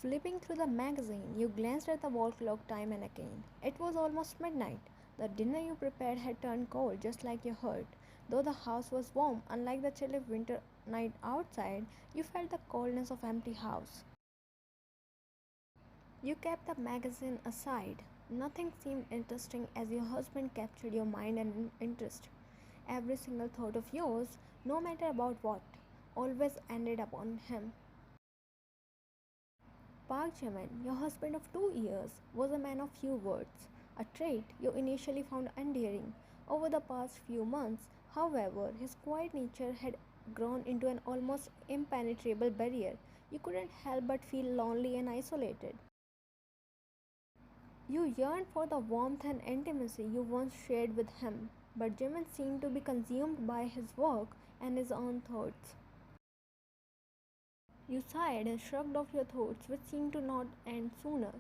Flipping through the magazine, you glanced at the wall clock time and again. It was almost midnight. The dinner you prepared had turned cold, just like you heard. Though the house was warm, unlike the chilly winter night outside, you felt the coldness of empty house. You kept the magazine aside. Nothing seemed interesting as your husband captured your mind and interest. Every single thought of yours, no matter about what, always ended upon him. Park Jimin, your husband of 2 years, was a man of few words, a trait you initially found endearing. Over the past few months, however, his quiet nature had grown into an almost impenetrable barrier. You couldn't help but feel lonely and isolated. You yearned for the warmth and intimacy you once shared with him, but Jimin seemed to be consumed by his work and his own thoughts. You sighed and shrugged off your thoughts, which seemed to not end sooner.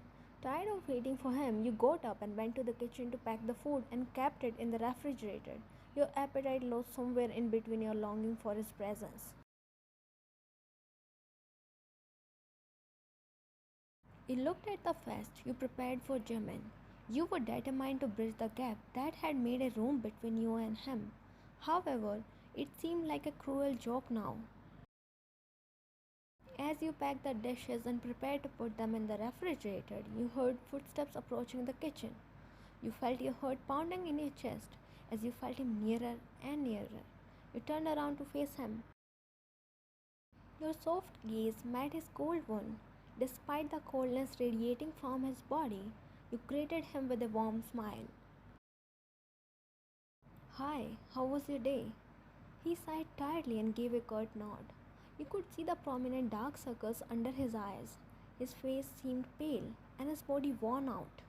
Tired of waiting for him, you got up and went to the kitchen to pack the food and kept it in the refrigerator. Your appetite lost somewhere in between your longing for his presence. You looked at the feast you prepared for Jimin. You were determined to bridge the gap that had made a room between you and him. However, it seemed like a cruel joke now. As you packed the dishes and prepared to put them in the refrigerator, you heard footsteps approaching the kitchen. You felt your heart pounding in your chest as you felt him nearer and nearer. You turned around to face him. Your soft gaze met his cold one. Despite the coldness radiating from his body, you greeted him with a warm smile. Hi, how was your day? He sighed tiredly and gave a curt nod. You could see the prominent dark circles under his eyes. His face seemed pale and his body worn out.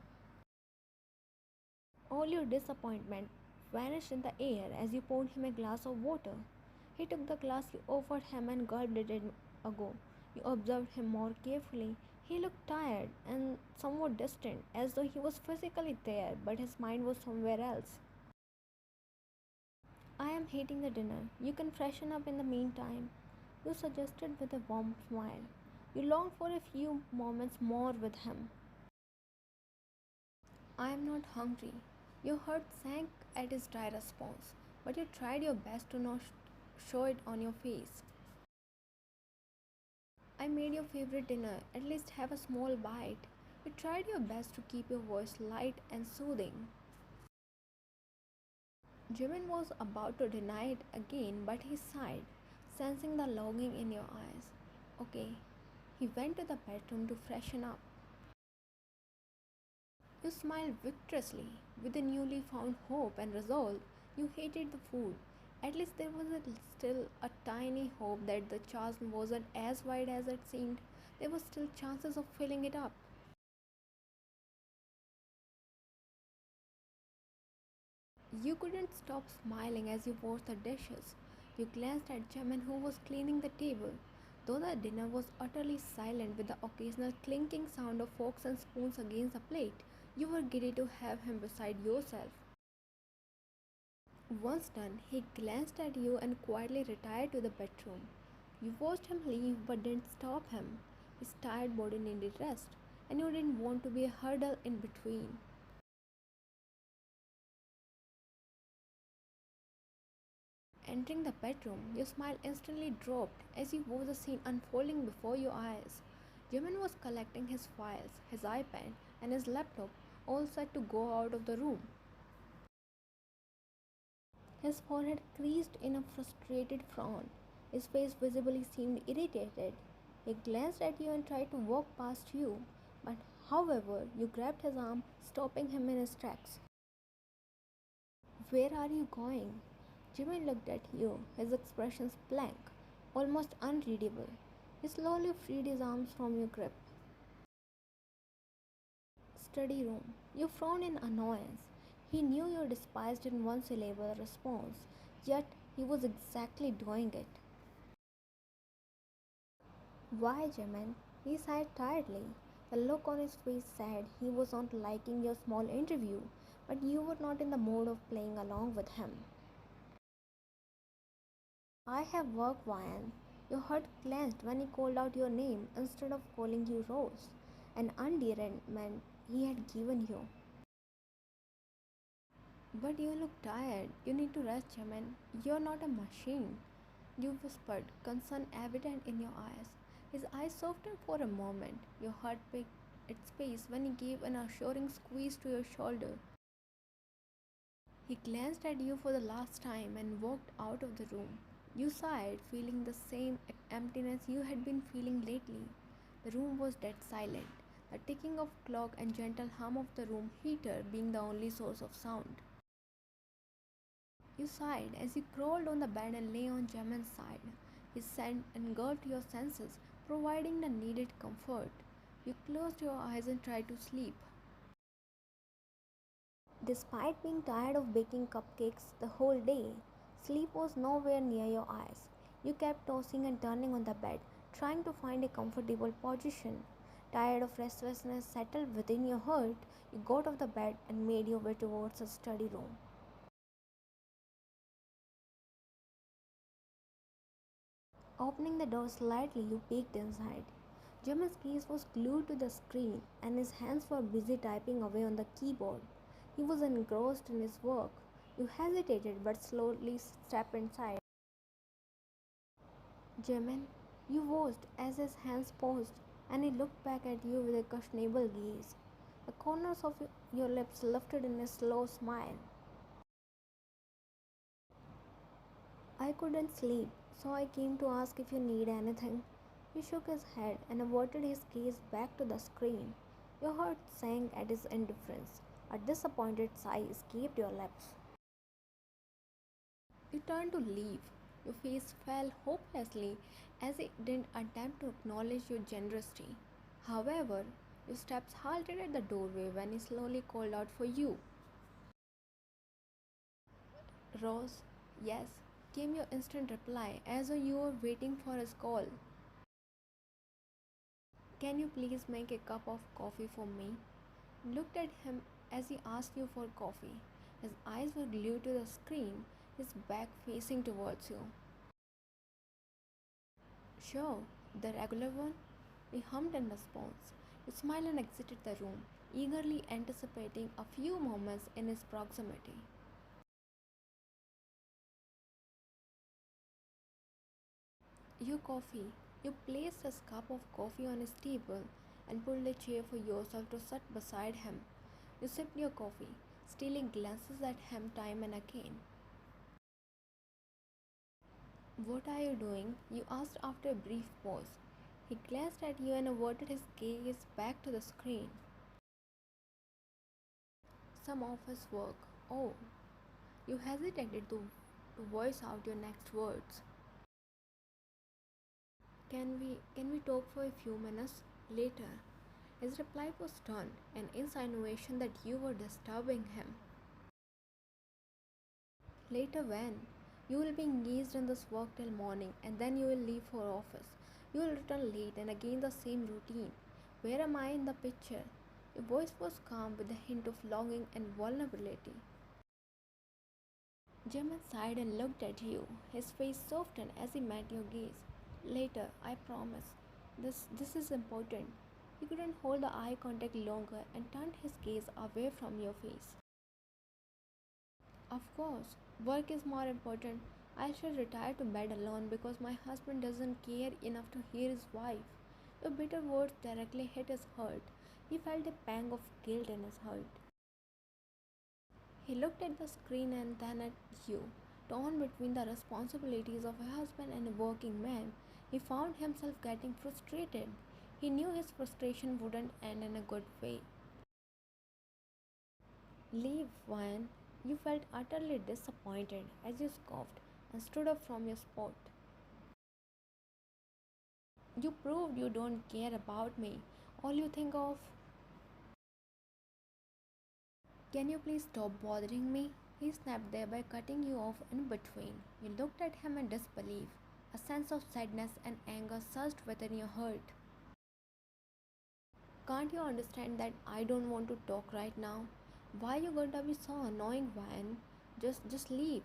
All your disappointment vanished in the air as you poured him a glass of water. He took the glass you offered him and gulped it in a go. You observed him more carefully. He looked tired and somewhat distant, as though he was physically there, but his mind was somewhere else. I am heating the dinner. You can freshen up in the meantime, you suggested with a warm smile. You longed for a few moments more with him. I am not hungry. Your heart sank at his dry response, but you tried your best to not show it on your face. I made your favorite dinner. At least have a small bite. You tried your best to keep your voice light and soothing. Jimin was about to deny it again, but he sighed, sensing the longing in your eyes. Okay. He went to the bedroom to freshen up. You smiled victoriously. With a newly found hope and resolve, you hated the food. At least there was still a tiny hope that the chasm wasn't as wide as it seemed. There were still chances of filling it up. You couldn't stop smiling as you washed the dishes. You glanced at Jimin, who was cleaning the table. Though the dinner was utterly silent with the occasional clinking sound of forks and spoons against the plate, you were giddy to have him beside yourself. Once done, he glanced at you and quietly retired to the bedroom. You watched him leave but didn't stop him. His tired body needed rest, and you didn't want to be a hurdle in between. Entering the bedroom, your smile instantly dropped as you watched the scene unfolding before your eyes. Jimin was collecting his files, his iPad, and his laptop, all set to go out of the room. His forehead creased in a frustrated frown. His face visibly seemed irritated. He glanced at you and tried to walk past you, but however, you grabbed his arm, stopping him in his tracks. Where are you going? Jimmy looked at you, his expressions blank, almost unreadable. He slowly freed his arms from your grip. Study room. You frowned in annoyance. He knew you despised in one syllable response, yet he was exactly doing it. Why, Jimin? He sighed tiredly. The look on his face said he was not liking your small interview, but you were not in the mood of playing along with him. I have work, Ryan. Your heart clenched when he called out your name instead of calling you Rose, an endearment he had given you. But you look tired. You need to rest, Jimin. You're not a machine. You whispered, concern evident in your eyes. His eyes softened for a moment. Your heart picked its pace when he gave an assuring squeeze to your shoulder. He glanced at you for the last time and walked out of the room. You sighed, feeling the same emptiness you had been feeling lately. The room was dead silent, the ticking of clock and gentle hum of the room heater being the only source of sound. You sighed as you crawled on the bed and lay on Jimin's side. His scent engulfed your senses, providing the needed comfort. You closed your eyes and tried to sleep. Despite being tired of baking cupcakes the whole day, sleep was nowhere near your eyes. You kept tossing and turning on the bed, trying to find a comfortable position. Tired of restlessness settled within your heart, you got off the bed and made your way towards the study room. Opening the door slightly, you peeked inside. Jimin's gaze was glued to the screen and his hands were busy typing away on the keyboard. He was engrossed in his work. You hesitated but slowly stepped inside. Jimin, you voiced as his hands paused and he looked back at you with a questionable gaze. The corners of your lips lifted in a slow smile. I couldn't sleep, so I came to ask if you need anything. He shook his head and averted his gaze back to the screen. Your heart sank at his indifference. A disappointed sigh escaped your lips. You turned to leave. Your face fell hopelessly as it didn't attempt to acknowledge your generosity. However, your steps halted at the doorway when he slowly called out for you. Rose, yes, came your instant reply as though you were waiting for his call. Can you please make a cup of coffee for me? Looked at him as he asked you for coffee. His eyes were glued to the screen, his back facing towards you. Sure, the regular one? He hummed in response. You smiled and exited the room, eagerly anticipating a few moments in his proximity. Your coffee. You placed his cup of coffee on his table and pulled a chair for yourself to sit beside him. You sipped your coffee, stealing glances at him time and again. What are you doing? You asked after a brief pause. He glanced at you and averted his gaze back to the screen. Some office work. Oh, you hesitated to voice out your next words. Can we talk for a few minutes later? His reply was stern, an insinuation that you were disturbing him. Later when? You will be engaged in this work till morning and then you will leave for office. You will return late and again the same routine. Where am I in the picture? Your voice was calm with a hint of longing and vulnerability. Jimin sighed and looked at you. His face softened as he met your gaze. Later, I promise. This is important. He couldn't hold the eye contact longer and turned his gaze away from your face. Of course, work is more important. I shall retire to bed alone because my husband doesn't care enough to hear his wife. Your bitter words directly hit his heart. He felt a pang of guilt in his heart. He looked at the screen and then at you. Torn between the responsibilities of a husband and a working man, he found himself getting frustrated. He knew his frustration wouldn't end in a good way. Leave, Ryan. You felt utterly disappointed as you scoffed and stood up from your spot. You proved you don't care about me. All you think of. Can you please stop bothering me? He snapped, thereby cutting you off in between. You looked at him in disbelief. A sense of sadness and anger surged within your heart. Can't you understand that I don't want to talk right now? Why you gotta be so annoying, Ryan? Just leave.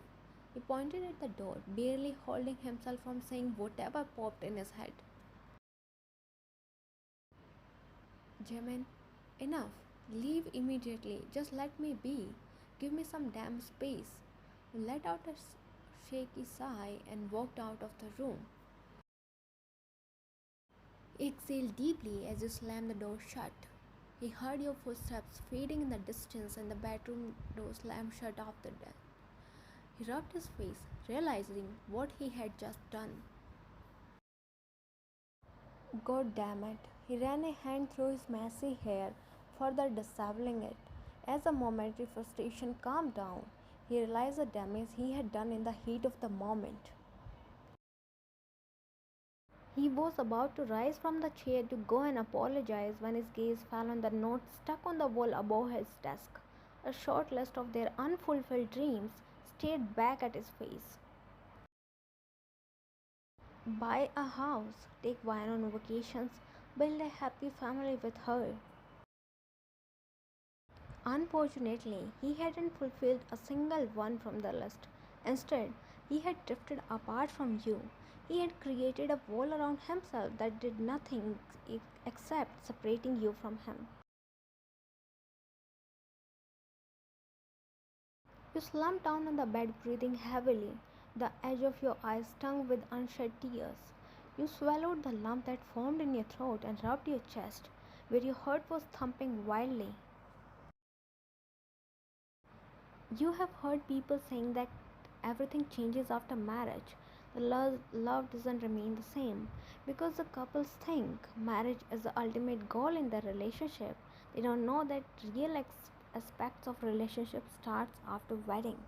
He pointed at the door, barely holding himself from saying whatever popped in his head. Jimin, enough. Leave immediately. Just let me be. Give me some damn space. He let out a shaky sigh and walked out of the room. He exhaled deeply as you slammed the door shut. He heard your footsteps fading in the distance and the bedroom door slammed shut after that. He rubbed his face, realizing what he had just done. God damn it. He ran a hand through his messy hair, further disheveling it. As the momentary frustration calmed down, he realized the damage he had done in the heat of the moment. He was about to rise from the chair to go and apologize when his gaze fell on the note stuck on the wall above his desk. A short list of their unfulfilled dreams stared back at his face. Buy a house, take Vine on vacations, build a happy family with her. Unfortunately, he hadn't fulfilled a single one from the list. Instead, he had drifted apart from you. He had created a wall around himself that did nothing except separating you from him. You slumped down on the bed, breathing heavily. The edge of your eyes stung with unshed tears. You swallowed the lump that formed in your throat and rubbed your chest, where your heart was thumping wildly. You have heard people saying that everything changes after marriage. The love doesn't remain the same because the couples think marriage is the ultimate goal in their relationship. They don't know that real aspects of relationship starts after wedding.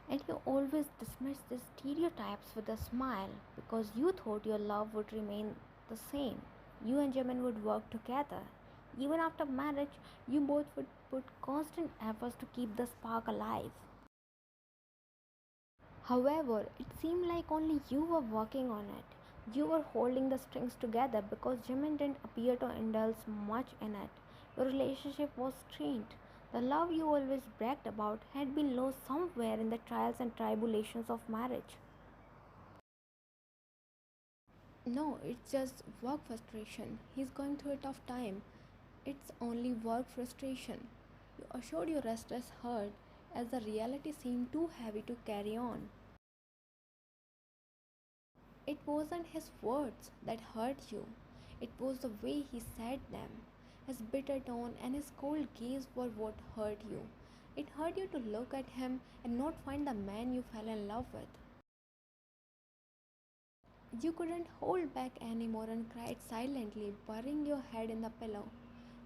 And you always dismiss these stereotypes with a smile because you thought your love would remain the same. You and Jimin would work together. Even after marriage, you both would put constant efforts to keep the spark alive. However, it seemed like only you were working on it. You were holding the strings together because Jimin didn't appear to indulge much in it. Your relationship was strained. The love you always bragged about had been lost somewhere in the trials and tribulations of marriage. No, it's just work frustration. He's going through a tough time. It's only work frustration. You assured your restless heart as the reality seemed too heavy to carry on. It wasn't his words that hurt you, it was the way he said them. His bitter tone and his cold gaze were what hurt you. It hurt you to look at him and not find the man you fell in love with. You couldn't hold back anymore and cried silently, burying your head in the pillow.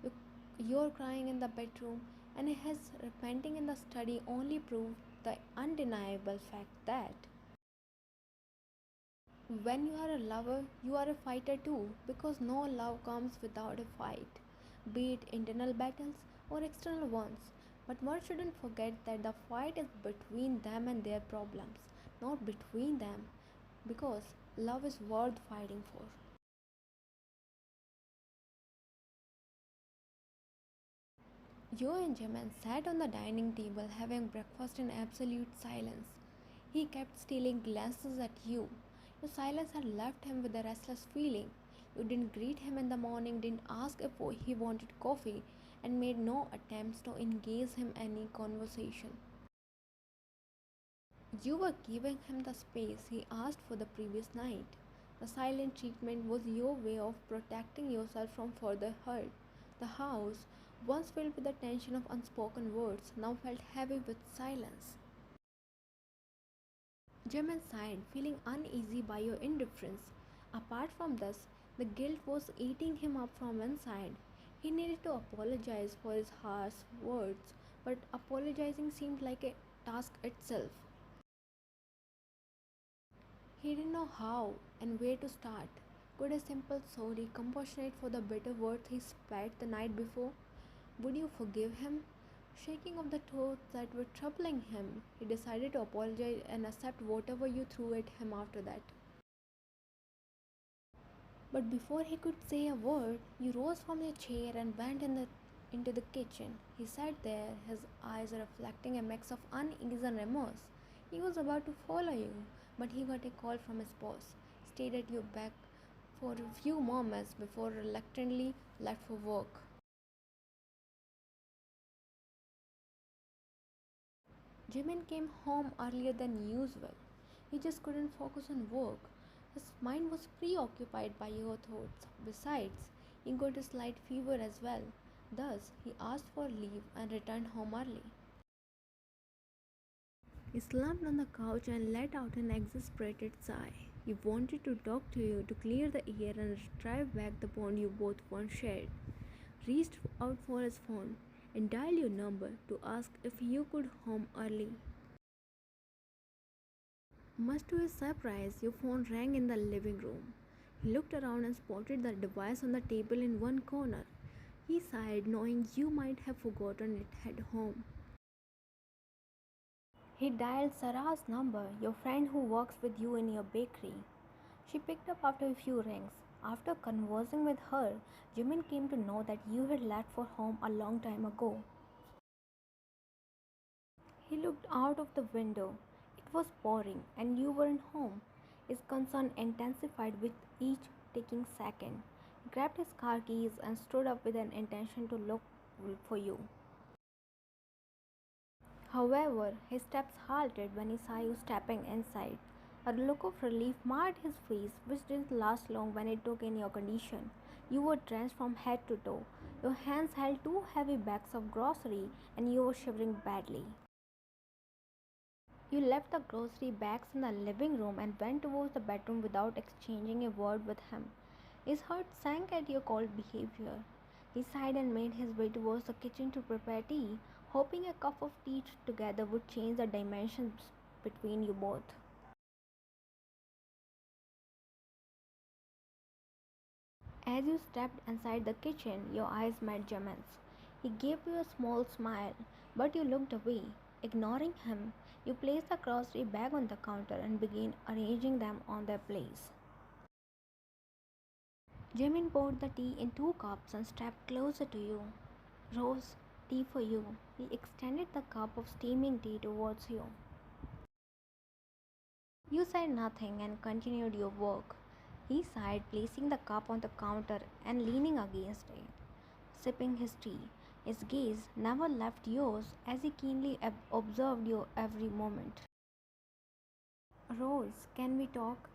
You, your crying in the bedroom and his repenting in the study only proved the undeniable fact that when you are a lover, you are a fighter too, because no love comes without a fight, be it internal battles or external ones. But one shouldn't forget that the fight is between them and their problems, not between them, because love is worth fighting for. Joe and Jimin sat on the dining table having breakfast in absolute silence. He kept stealing glances at you. Your silence had left him with a restless feeling. You didn't greet him in the morning, didn't ask if he wanted coffee, and made no attempts to engage him in any conversation. You were giving him the space he asked for the previous night. The silent treatment was your way of protecting yourself from further hurt. The house, once filled with the tension of unspoken words, now felt heavy with silence. Jimin sighed, feeling uneasy by your indifference. Apart from this, the guilt was eating him up from inside. He needed to apologize for his harsh words, but apologizing seemed like a task itself. He didn't know how and where to start. Could a simple sorry compensate for the bitter words he spat the night before? Would you forgive him? Shaking off the thoughts that were troubling him, he decided to apologize and accept whatever you threw at him after that. But before he could say a word, you rose from your chair and went into the kitchen. He sat there, his eyes reflecting a mix of unease and remorse. He was about to follow you, but he got a call from his boss, stayed at your back for a few moments before reluctantly left for work. Jimin came home earlier than usual. He just couldn't focus on work. His mind was preoccupied by your thoughts. Besides, he got a slight fever as well. Thus, he asked for leave and returned home early. He slumped on the couch and let out an exasperated sigh. He wanted to talk to you to clear the air and retrieve back the bond you both once shared. Reached out for his phone and dialed your number to ask if you could home early. Much to his surprise, your phone rang in the living room. He looked around and spotted the device on the table in one corner. He sighed, knowing you might have forgotten it at home. He dialed Sarah's number, your friend who works with you in your bakery. She picked up after a few rings. After conversing with her, Jimin came to know that you had left for home a long time ago. He looked out of the window. It was pouring, and you weren't home. His concern intensified with each ticking second. He grabbed his car keys and stood up with an intention to look for you. However, his steps halted when he saw you stepping inside. A look of relief marred his face, which didn't last long when he took in your condition. You were drenched from head to toe. Your hands held two heavy bags of grocery, and you were shivering badly. You left the grocery bags in the living room and went towards the bedroom without exchanging a word with him. His heart sank at your cold behavior. He sighed and made his way towards the kitchen to prepare tea, hoping a cup of tea together would change the dimensions between you both. As you stepped inside the kitchen, your eyes met Jimin's. He gave you a small smile, but you looked away. Ignoring him, you placed the grocery bag on the counter and began arranging them on their place. Jimin poured the tea in two cups and stepped closer to you. Rose, tea for you. He extended the cup of steaming tea towards you. You said nothing and continued your work. He sighed, placing the cup on the counter and leaning against it, sipping his tea. His gaze never left yours as he keenly observed you every moment. Rose, can we talk?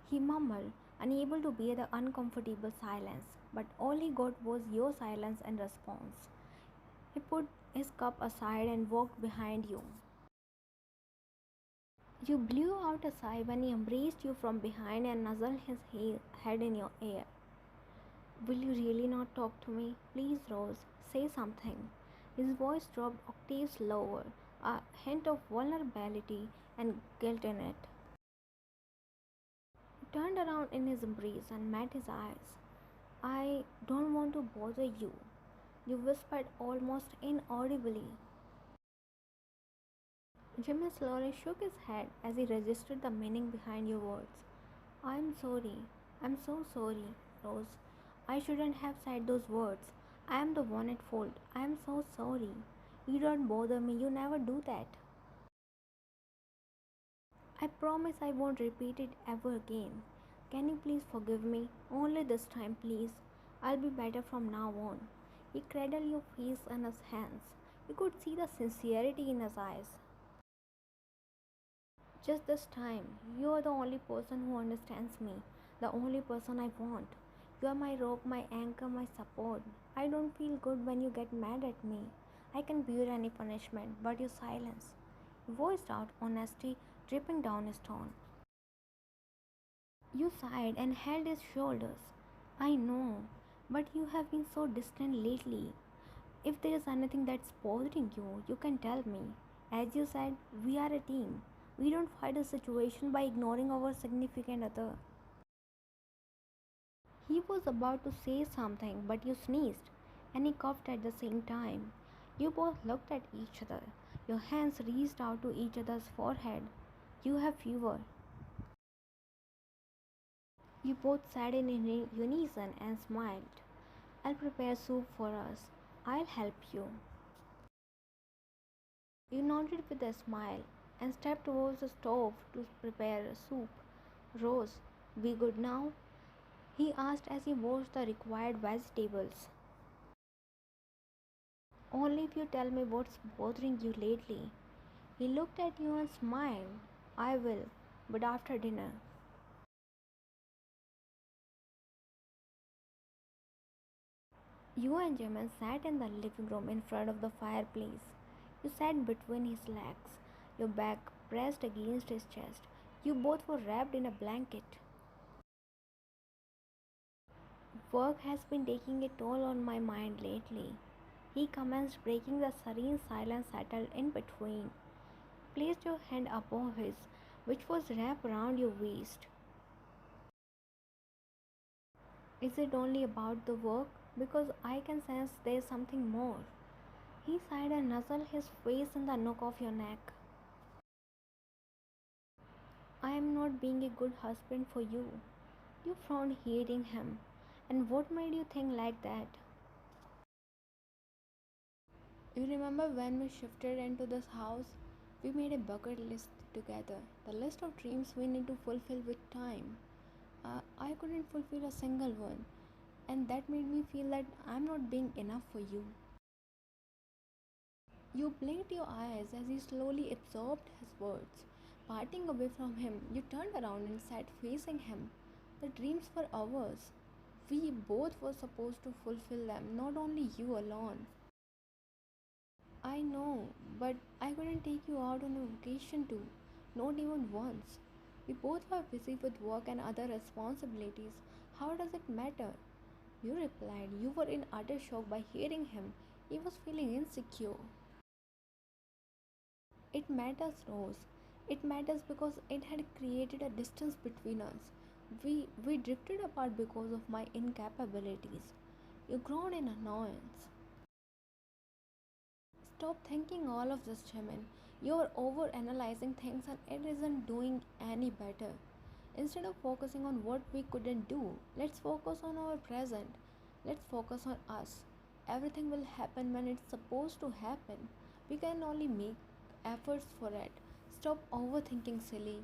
He mumbled, unable to bear the uncomfortable silence, but all he got was your silence in response. He put his cup aside and walked behind you. You blew out a sigh when he embraced you from behind and nuzzled his head in your ear. Will you really not talk to me? Please, Rose, say something. His voice dropped octaves lower, a hint of vulnerability and guilt in it. He turned around in his embrace and met his eyes. I don't want to bother you, you whispered almost inaudibly. Jimmy slowly shook his head as he registered the meaning behind your words. I'm sorry. I'm so sorry, Rose. I shouldn't have said those words. I am the one at fault. I am so sorry. You don't bother me. You never do that. I promise I won't repeat it ever again. Can you please forgive me? Only this time, please. I'll be better from now on. He cradled your face in his hands. You could see the sincerity in his eyes. Just this time, you are the only person who understands me, the only person I want. You are my rope, my anchor, my support. I don't feel good when you get mad at me. I can bear any punishment, but your silence. He voiced out honesty dripping down his tone. You sighed and held his shoulders. I know, but you have been so distant lately. If there is anything that's bothering you, you can tell me. As you said, we are a team. We don't fight a situation by ignoring our significant other. He was about to say something, but you sneezed, and he coughed at the same time. You both looked at each other. Your hands reached out to each other's forehead. You have fever. You both said in unison and smiled. I'll prepare soup for us. I'll help you. You nodded with a smile and stepped towards the stove to prepare a soup. Rose, we good now? He asked as he washed the required vegetables. Only if you tell me what's bothering you lately. He looked at you and smiled. I will, but after dinner. You and Jimin sat in the living room in front of the fireplace. You sat between his legs, your back pressed against his chest. You both were wrapped in a blanket. Work has been taking a toll on my mind lately. He commenced, breaking the serene silence settled in between. Placed your hand above his, which was wrapped around your waist. Is it only about the work? Because I can sense there's something more. He sighed and nuzzled his face in the nook of your neck. I am not being a good husband for you. You frowned, hearing him. And what made you think like that? You remember when we shifted into this house? We made a bucket list together. The list of dreams we need to fulfill with time. I couldn't fulfill a single one, and that made me feel that I'm not being enough for you. You blinked your eyes as he slowly absorbed his words. Parting away from him, you turned around and sat facing him. The dreams were ours. We both were supposed to fulfill them, not only you alone. I know, but I couldn't take you out on a vacation too, not even once. We both were busy with work and other responsibilities. How does it matter? You replied. You were in utter shock by hearing him. He was feeling insecure. It matters, Rose. It matters because it had created a distance between us. We drifted apart because of my incapabilities. You groaned in annoyance. Stop thinking all of this, Jimin. You're over analyzing things and it isn't doing any better. Instead of focusing on what we couldn't do, let's focus on our present. Let's focus on us. Everything will happen when it's supposed to happen. We can only make efforts for it. Stop overthinking, silly.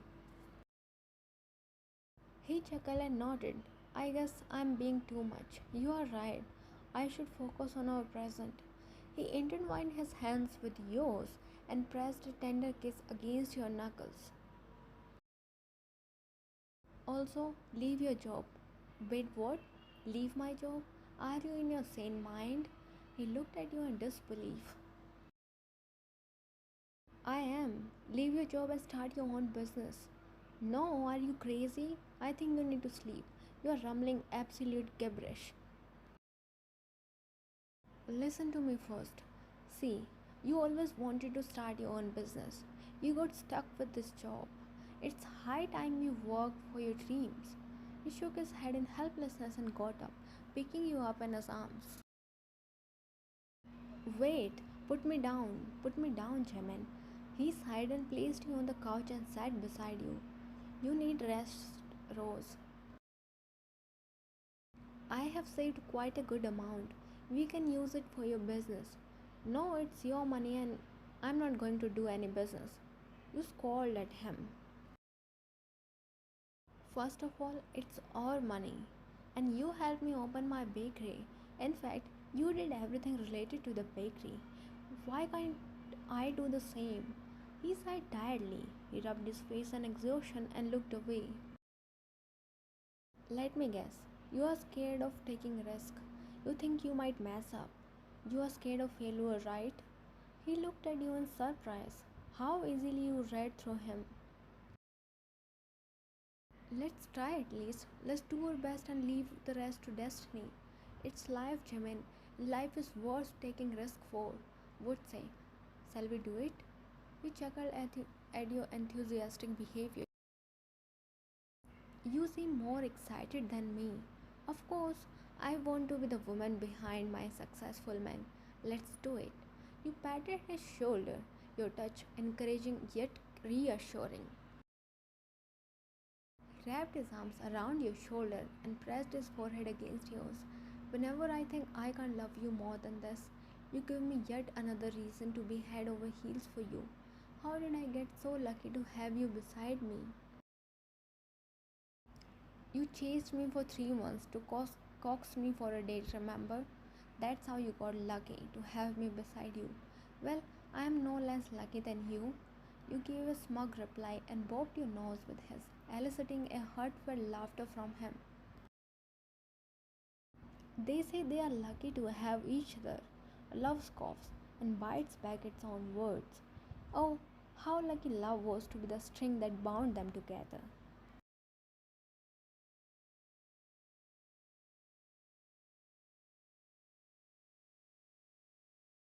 He chuckled and nodded. I guess I'm being too much. You are right. I should focus on our present. He intertwined his hands with yours and pressed a tender kiss against your knuckles. Also, leave your job. Wait, what? Leave my job? Are you in your sane mind? He looked at you in disbelief. I am. Leave your job and start your own business. No, are you crazy? I think you need to sleep. You are rumbling absolute gibberish. Listen to me first. See, you always wanted to start your own business. You got stuck with this job. It's high time you worked for your dreams. He shook his head in helplessness and got up, picking you up in his arms. Wait, put me down, Jimin. He sighed and placed you on the couch and sat beside you. You need rest, Rose. I have saved quite a good amount. We can use it for your business. No, it's your money and I'm not going to do any business. You scolded at him. First of all, it's our money. And you helped me open my bakery. In fact, you did everything related to the bakery. Why can't I do the same? He sighed tiredly. He rubbed his face in exhaustion and looked away. Let me guess. You are scared of taking risk. You think you might mess up. You are scared of failure, right? He looked at you in surprise. How easily you read through him. Let's try at least. Let's do our best and leave the rest to destiny. It's life, Jimin. Life is worth taking risk for. Would say. Shall we do it? He chuckled at your enthusiastic behavior. You seem more excited than me. Of course, I want to be the woman behind my successful man. Let's do it. You patted his shoulder, your touch encouraging yet reassuring. He wrapped his arms around your shoulder and pressed his forehead against yours. Whenever I think I can't love you more than this, You give me yet another reason to be head over heels for you. How did I get so lucky to have you beside me? You chased me for 3 months to coax me for a date, remember? That's how you got lucky to have me beside you. Well, I am no less lucky than you. You gave a smug reply and bobbed your nose with his, eliciting a heartfelt laughter from him. They say they are lucky to have each other. Love scoffs and bites back its own words. Oh, how lucky love was to be the string that bound them together.